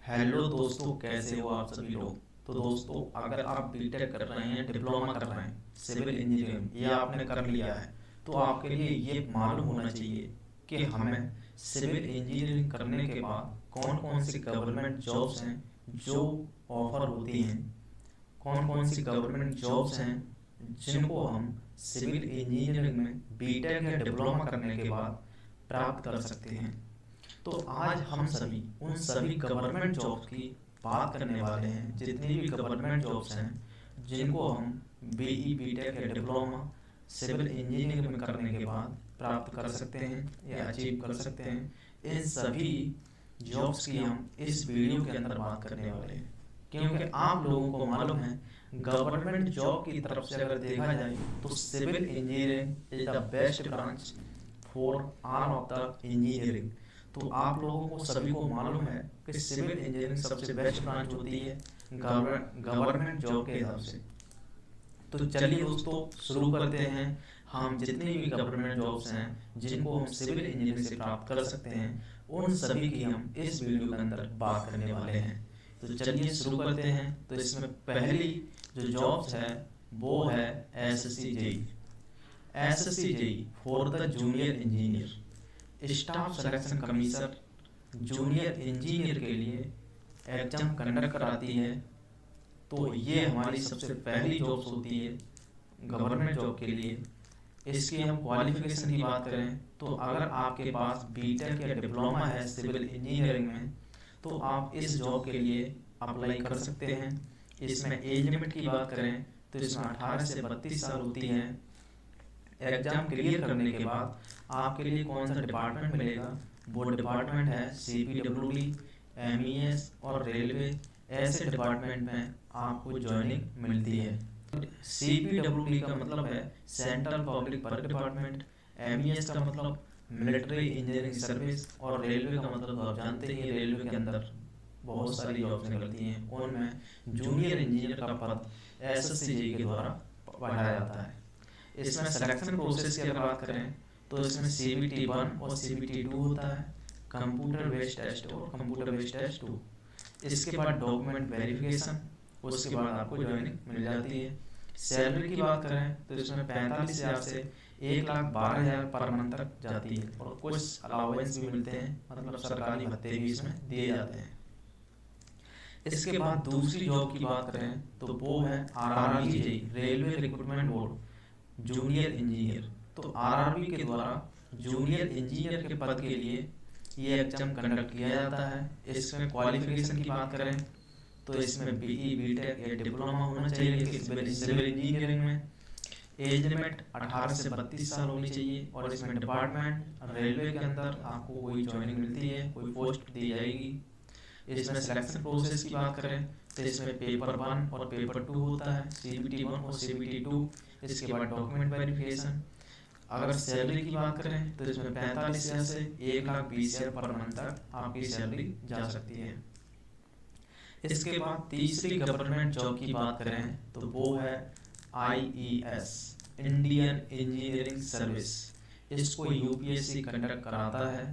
Hello दोस्तों, कैसे हो आप सभी लोग। तो दोस्तों, अगर आप बीटेक कर रहे हैं, डिप्लोमा कर रहे हैं सिविल इंजीनियरिंग, ये आपने कर लिया है, तो आपके लिए ये मालूम होना चाहिए कि हमें सिविल इंजीनियरिंग करने के बाद कौन कौन सी गवर्नमेंट जॉब्स हैं जो ऑफर होती हैं। कौन कौन सी गवर्नमेंट जॉब्स हैं जिनको हम सिविल इंजीनियरिंग में बीटेक या डिप्लोमा करने के बाद प्राप्त कर सकते हैं। तो आज हम सभी उन सभी गवर्नमेंट जॉब्स की बात करने वाले हैं, जितनी भी गवर्नमेंट जॉब्स हैं जिनको हम बीई बीटेक या डिप्लोमा सिविल इंजीनियरिंग में करने के बाद प्राप्त कर सकते हैं या अचीव कर सकते हैं। इन सभी जॉब्स की हम इस वीडियो के अंदर बात करने वाले हैं, क्योंकि आप लोगों को मालूम है गवर्नमेंट जॉब की तरफ से अगर देखा जाए तो civil engineering is the best branch for all of the engineering. तो आप लोगों को सभी को मालूम है कि सिविल इंजीनियरिंग सबसे बेस्ट ब्रांच होती है गवर्नमेंट जॉब के हिसाब से। तो चलिए दोस्तों, शुरू करते हैं। हम जितनी भी गवर्नमेंट जॉब्स हैं जिनको हम सिविल इंजीनियरिंग से प्राप्त कर सकते हैं, उन सभी की हम इस वीडियो के अंदर बात करने वाले हैं। तो चलिए शुरू करते हैं। तो इसमें पहली जो जॉब्स है वो है S C JE. S C JE for the junior engineer, staff selection commission junior engineer के लिए एग्जाम कंडक्ट कराती है। तो ये हमारी सबसे पहली जॉब्स होती है गवर्नमेंट जॉब के लिए। इसकी हम क्वालिफिकेशन की बात करें तो अगर आपके पास बीटेक या डिप्लोमा है सिविल इंजीनियरिंग में, तो आप इस जॉब के लिए अप्लाई कर सकते हैं। इसमें एज लिमिट की बात करें तो इसमें 18 से 32 साल होती है। एग्जाम क्लियर करने के बाद आपके लिए कौन सा डिपार्टमेंट मिलेगा, वो डिपार्टमेंट है CPWD, MES और रेलवे। ऐसे डिपार्टमेंट में आपको ज्वाइनिंग मिलती है। CPWD का मतलब है central public work department, MES का मतलब मिलिट्री इंजीनियरिंग सर्विस और रेलवे का मतलब तो आप जानते ही रेलवे के अंदर बहुत सारी जॉब्स निकलती हैं, उनमें जूनियर इंजीनियर का पद SSCJ के द्वारा बढ़ाया जाता है। इसमें सिलेक्शन प्रोसेस की अगर बात करें तो इसमें CBT 1 और CBT 2 होता है, कंप्यूटर बेस्ड टेस्ट और कंप्यूटर बेस्ड टेस्ट 2। इसके बाद डॉक्यूमेंट वेरिफिकेशन, उसके बाद आपको ज्वाइनिंग मिल जाती है। सैलरी की बात करें तो इसमें 45,000 से 1,12,000 पर मंथ तक जाती है और कुछ अलाउंस भी मिलते हैं, मतलब सरकारी भत्ते भी इसमें दिए जाते हैं। इसके बाद दूसरी जॉब की बात करें तो वो है RRBJ, railway recruitment board junior engineer. तो RRB के द्वारा जूनियर इंजीनियर के पद के लिए ये एग्जाम कंडक्ट किया जाता है। इसमें क्वालिफिकेशन की बात करें तो इसमें बीई बीटेक या डिप्लोमा होना चाहिए सिविल इंजीनियरिंग में। एज लिमिट 18 से 32 साल होनी चाहिए और इसमें डिपार्टमेंट रेलवे के अंदर आपको कोई ज्वाइनिंग मिलती है, कोई पोस्ट दी जाएगी। इसमें सिलेक्शन प्रोसेस की बात करें तो इसमें पेपर 1 और पेपर 2 होता है, CBT 1 और CBT 2। इसके बाद डॉक्यूमेंट वेरिफिकेशन। अगर सैलरी की बात करें तो इसमें 45,000 से 1,20,000 पर मंथ तक आपकी सैलरी जा सकती है। इसके बाद तीसरी गवर्नमेंट जॉब की बात करें तो वो है IES, इंडियन इंजीनियरिंग सर्विस। इसको UPSC कंडक्ट कराता है।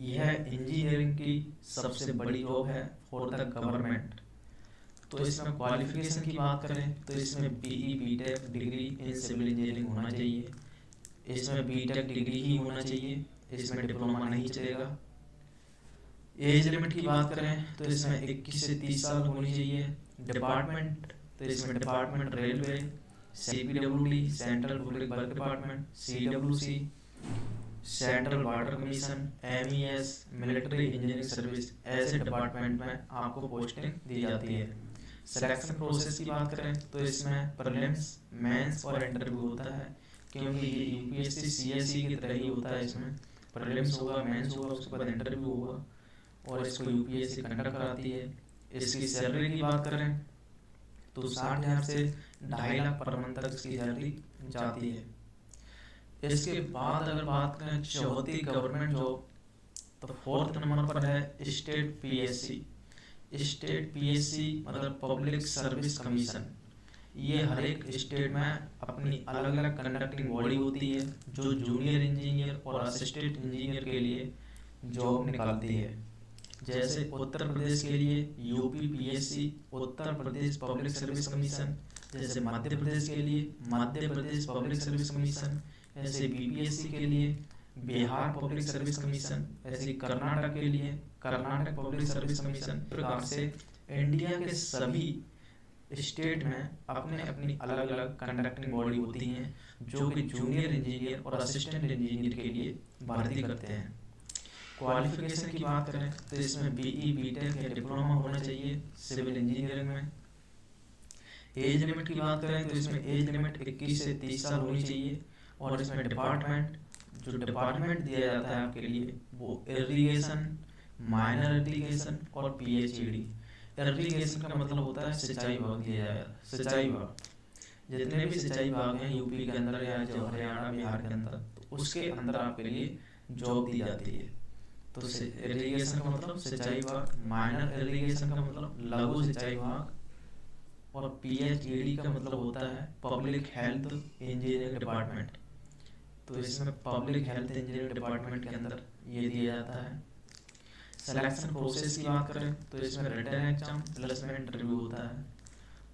यह इंजीनियरिंग की सबसे बड़ी जॉब है फॉर द गवर्नमेंट। तो इसमें क्वालिफिकेशन की बात करें तो इसमें BE BTech degree in civil engineering होना चाहिए। इसमें बीटेक डिग्री ही होना चाहिए, इसमें डिप्लोमा नहीं चलेगा। एज लिमिट की बात करें तो इसमें 21 से 30 साल होनी चाहिए। डिपार्टमेंट तो इसमें department railway, CPWD central public work department, CWC central water commission, MES military engineering service, ऐसे डिपार्टमेंट में आपको पोस्टिंग दी जाती है। सिलेक्शन प्रोसेस की बात करें तो इसमें प्रीलिम्स, मेंस और इंटरव्यू होता है, क्योंकि ये UPSC CSE की तरह ही होता है। इसमें प्रीलिम्स होगा, मेंस होगा, उसके बाद इंटरव्यू होगा और इसको UPSC कंडक्ट कराती है। इसकी सैलरी की बात करें तो 60,000 से 2.5 लाख पर मंथ तक इसकी सैलरी जाती है। इसके बाद अगर बात करें चौथी गवर्नमेंट जॉब, तो फोर्थ नंबर पर है स्टेट PSC। स्टेट PSC मतलब पब्लिक सर्विस कमीशन। ये हर एक स्टेट में अपनी अलग अलग कंडक्टिंग बॉडी होती है जो जूनियर इंजीनियर और असिस्टेंट इंजीनियर के लिए जॉब निकालती है। जैसे उत्तर प्रदेश के लिए UP PSC, Uttar Pradesh public service commission. जैसे मध्य प्रदेश के लिए Madhya Pradesh public service commission. ऐसे बीपीएससी के लिए बिहार पब्लिक सर्विस कमीशन। ऐसे कर्नाटक के लिए कर्नाटक पब्लिक सर्विस कमीशन। प्रकार से इंडिया के सभी स्टेट में अपने अपनी अलग अलग कंडक्टिंग बॉडी होती हैं जो कि जूनियर इंजीनियर और असिस्टेंट इंजीनियर के लिए भर्ती करते हैं। क्वालिफिकेशन की बात करें तो इसमें बीई बीटेक या डिप्लोमा होना चाहिए सिविल इंजीनियरिंग में। एज लिमिट की बात करें तो इसमें एज लिमिट 21 से 30 साल होनी चाहिए। और इसमें डिपार्टमेंट दिया जाता है आपके लिए वो इरिगेशन, माइनर इरिगेशन और पीएचईडी। इरिगेशन का मतलब होता है सिंचाई विभाग दिया जाएगा। सिंचाई विभाग जितने भी सिंचाई विभाग हैं यूपी के अंदर या जो हरियाणा बिहार के अंदर, तो उसके अंदर आपके लिए जॉब दी जाती है। तो इरिगेशन का मतलब सिंचाई विभाग, माइनर इरिगेशन का मतलब लघु सिंचाई विभाग, और पीएचईडी का मतलब होता है पब्लिक हेल्थ इंजीनियरिंग डिपार्टमेंट। तो इसमें पब्लिक हेल्थ इंजीनियरिंग डिपार्टमेंट के अंदर ये दिया जाता है। सिलेक्शन प्रोसेस की बात करें तो इसमें रिटन एग्जाम प्लस में इंटरव्यू होता है।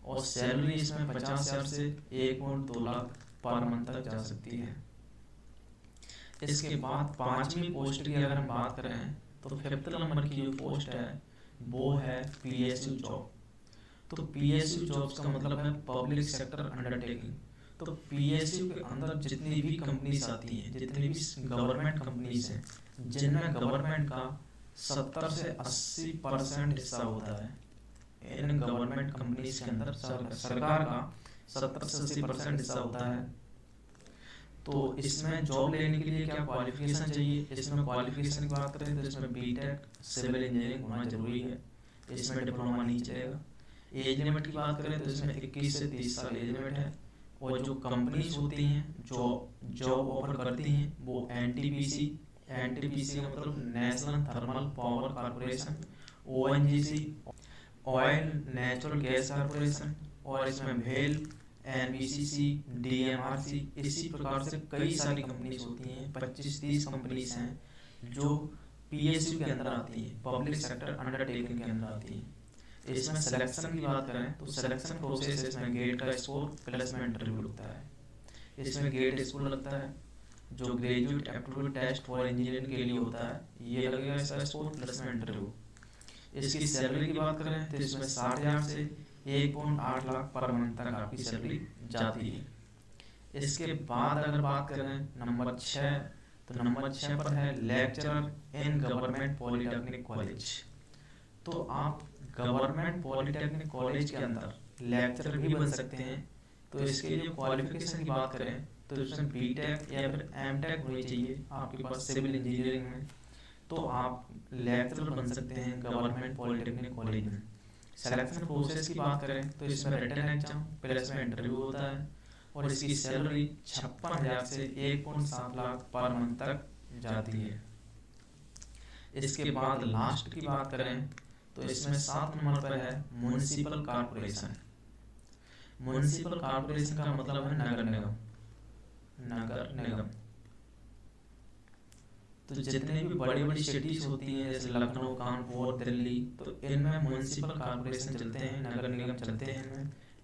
और सैलरी इसमें 50,000 से 1.2 लाख पर मंथ तक जा सकती है। इसके बाद 5वीं पोस्ट की अगर हम बात करें तो 5th नंबर की जो पोस्ट है वो है पीएसयू जॉब। तो पीएसयू जॉब्स का मतलब है पब्लिक सेक्टर अंडरटेकिंग। तो पीएसयू के अंदर जितनी भी कंपनीज आती हैं, जितनी भी गवर्नमेंट कंपनीज हैं, जिनमें गवर्नमेंट का 70 से 80% हिस्सा होता है, इन गवर्नमेंट कंपनीज के अंदर सरकार का 70 से 80% हिस्सा होता है। तो इसमें जॉब लेने के लिए क्या क्वालिफिकेशन चाहिए? इसमें क्वालिफिकेशन की बात करें तो इसमें बीटेक सिविल इंजीनियरिंग होना जरूरी है, इसमें डिप्लोमा नहीं चलेगा। एज लिमिट की बात करें तो इसमें 21 से 30 साल एज लिमिट है। और जो कंपनीज होती हैं जो जॉब ऑफर करती हैं वो एनटीपीसी का मतलब national thermal power corporation, ONGC oil natural gas corporation, और इसमें भेल, एनबीसीसी, डीएमआरसी, इसी प्रकार से कई सारी कंपनीज होती हैं। 25-30 कंपनीज हैं जो पीएसयू के अंदर आती हैं, पब्लिक सेक्टर अंडरटेकिंग के अंदर आती हैं। इसमें सिलेक्शन की बात करें तो सिलेक्शन प्रोसेस इसमें गेट का स्कोर प्लस में इंटरव्यू लगता है। इसमें गेट स्कोर लगता है जो graduate aptitude test for engineering के लिए होता है, ये लगेगा इसका स्कोर प्लस में इंटरव्यू। इसकी सैलरी की बात करें तो इसमें 60,000 से 1.8 लाख पर मंथ तक आपकी सैलरी जाती है। इसके बाद अगर बात करें नंबर 6, तो नंबर 6 पर है lecturer in government polytechnic college. तो आप गवर्नमेंट पॉलिटेक्निक कॉलेज के अंदर लेक्चरर भी बन सकते हैं। तो इसके लिए क्वालिफिकेशन की बात करें तो इसमें बीटेक या फिर एमटेक होनी चाहिए आपके पास सिविल इंजीनियरिंग में, तो आप लेक्चरर बन सकते हैं गवर्नमेंट पॉलिटेक्निक कॉलेज में। सिलेक्शन प्रोसेस की बात करें तो इसमें रिटन एग्जाम प्लस में इंटरव्यू होता है। और इसकी सैलरी 56,000 से 1.7 लाख पर मंथ तक जाती है। इसके बाद लास्ट की बात करें तो इसमें 7 नंबर पर है म्युनिसिपल कॉर्पोरेशन। म्युनिसिपल कॉर्पोरेशन का मतलब है नगर निगम। नगर निगम तो जितने भी बड़ी बड़ी सिटीज होती हैं जैसे लखनऊ, कानपुर, दिल्ली, तो इनमें म्युनिसिपल कॉर्पोरेशन चलते हैं, नगर निगम चलते हैं।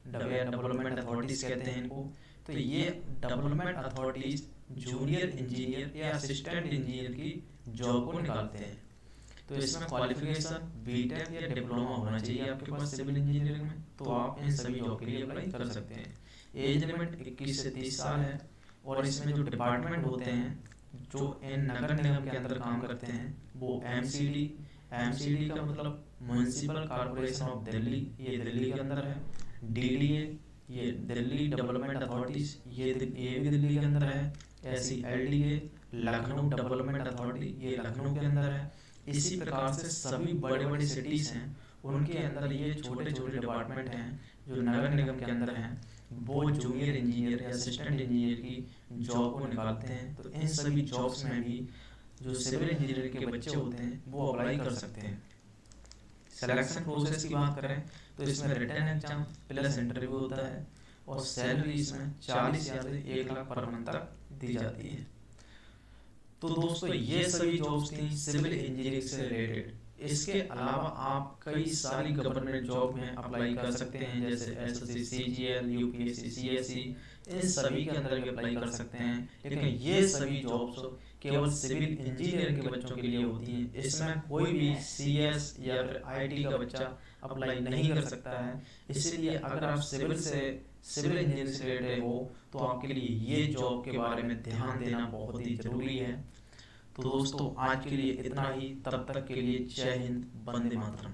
इनमें डेवलपमेंट अथॉरिटीज कहते हैं इनको। तो ये डेवलपमेंट अथॉरिटीज जूनियर इंजीनियर या असिस्टेंट इंजीनियर की जॉब को निकालते हैं। तो इसमें क्वालिफिकेशन बीटेक या डिप्लोमा होना चाहिए आपके पास सिविल इंजीनियरिंग में, तो आप इन सभी जॉब के लिए अप्लाई कर सकते हैं। एज लिमिट 21 से 30 साल है। और इसमें जो डिपार्टमेंट होते हैं जो इन नगर निगम के अंदर काम करते हैं वो एमसीडी का मतलब म्युनिसिपल कॉर्पोरेशन ऑफ दिल्ली, ये दिल्ली के अंदर है। डीडीए ये दिल्ली डेवलपमेंट अथॉरिटीज, ये भी दिल्ली के अंदर है। ऐसी एलडीए लखनऊ डेवलपमेंट अथॉरिटी, ये लखनऊ के अंदर है। इसी प्रकार से सभी बड़े बड़े सिटीज हैं उनके अंदर ये छोटे छोटे डिपार्टमेंट हैं जो नगर निगम के अंदर हैं, वो जूनियर इंजीनियर या असिस्टेंट इंजीनियर की जॉब को निकालते हैं। तो इन सभी जॉब्स में भी जो सिविल इंजीनियर के बच्चे होते हैं वो अप्लाई कर सकते हैं। सिलेक्शन प्रोसेस की बात करें तो इसमें रिटन एग्जाम प्लस इंटरव्यू होता है। और सैलरी इसमें 40,000 से 1 लाख पर मंथ तक दी जाती है। तो दोस्तों ये सभी जॉब्स थी सिविल इंजीनियरिंग से रिलेटेड। इसके अलावा आप कई सारी गवर्नमेंट जॉब में अप्लाई कर सकते हैं, जैसे एसएससी, सीजीएल, यूपीएससी, सीएससी, इन सभी के अंदर भी अप्लाई कर सकते हैं। लेकिन ये सभी जॉब्स केवल सिविल इंजीनियरिंग के बच्चों के लिए होती हैं। इसमें कोई भी सीएस या फिर आईटी का बच्चा अप्लाई नहीं कर सकता है। इसीलिए अगर आप सिविल इंजीनियरिंग से रिलेटेड हो तो आपके लिए ये जॉब के बारे में ध्यान देना बहुत ही जरूरी है। तो दोस्तों आज के लिए इतना ही, तब तक के लिए जय हिंद, वंदे मातरम।